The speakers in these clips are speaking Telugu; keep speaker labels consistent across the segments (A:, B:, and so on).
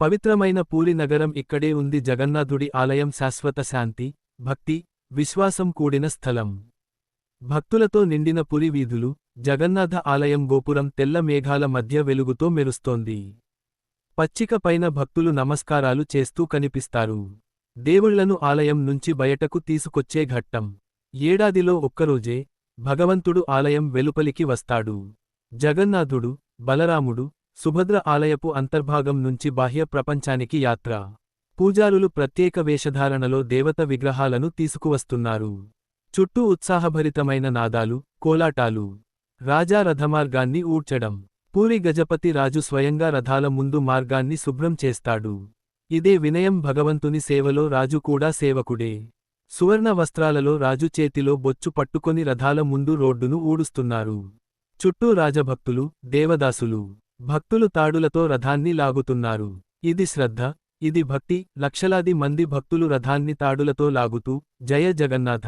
A: పవిత్రమైన పూరి నగరం ఇక్కడే ఉంది. జగన్నాథుడి ఆలయం శాశ్వత శాంతి, భక్తి, విశ్వాసం కూడిన స్థలం. భక్తులతో నిండిన పురి వీధులు, జగన్నాథ ఆలయం గోపురం తెల్ల మేఘాల మధ్య వెలుగుతో మెరుస్తోంది. పచ్చిక పైన భక్తులు నమస్కారాలు చేస్తూ కనిపిస్తారు. దేవుళ్లను ఆలయం నుంచి బయటకు తీసుకొచ్చే ఘట్టం. ఏడాదిలో ఒక్కరోజే భగవంతుడు ఆలయం వెలుపలికి వస్తాడు. జగన్నాథుడు, బలరాముడు, సుభద్ర ఆలయపు అంతర్భాగం నుంచి బాహ్య ప్రపంచానికి యాత్ర. పూజారులు ప్రత్యేక వేషధారణలో దేవత విగ్రహాలను తీసుకువస్తున్నారు. చుట్టూ ఉత్సాహభరితమైన నాదాలు, కోలాటాలు. రాజా రథమార్గాన్ని ఊడ్చడం. పూరి గజపతి రాజు స్వయంగా రథాల ముందు మార్గాన్ని శుభ్రం చేస్తాడు. ఇదే వినయం. భగవంతుని సేవలో రాజు కూడా సేవకుడే. సువర్ణ వస్త్రాలలో రాజు చేతిలో బొచ్చు పట్టుకొని రథాల ముందు రోడ్డును ఊడుస్తున్నారు. చుట్టూ రాజభక్తులు, దేవదాసులు. భక్తులు తాడులతో రథాన్ని లాగుతున్నారు. ఇది శ్రద్ధ, ఇది భక్తి. లక్షలాది మంది భక్తులు రథాన్ని తాడులతో లాగుతూ, జయ జగన్నాథ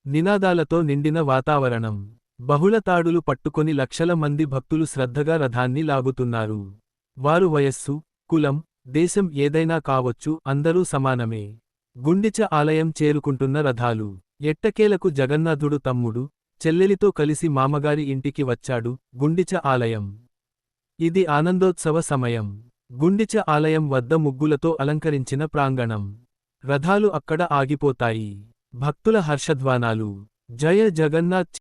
A: నినాదాలతో నిండిన వాతావరణం. బహుళ తాడులు పట్టుకొని లక్షల మంది భక్తులు శ్రద్ధగా రథాన్ని లాగుతున్నారు. వారు వయస్సు, కులం, దేశం ఏదైనా కావొచ్చు, అందరూ సమానమే. గుండిచ ఆలయం చేరుకుంటున్న రథాలు. ఎట్టకేలకు జగన్నాథుడు తమ్ముడు, చెల్లెలితో కలిసి మామగారి ఇంటికి వచ్చాడు. గుండిచ ఆలయం. ఇది ఆనందోత్సవ సమయం. గుండిచ ఆలయం వద్ద ముగ్గులతో అలంకరించిన ప్రాంగణం. రథాలు అక్కడ ఆగిపోతాయి. భక్తుల హర్షధ్వానాలు. జయ జగన్నాథ్.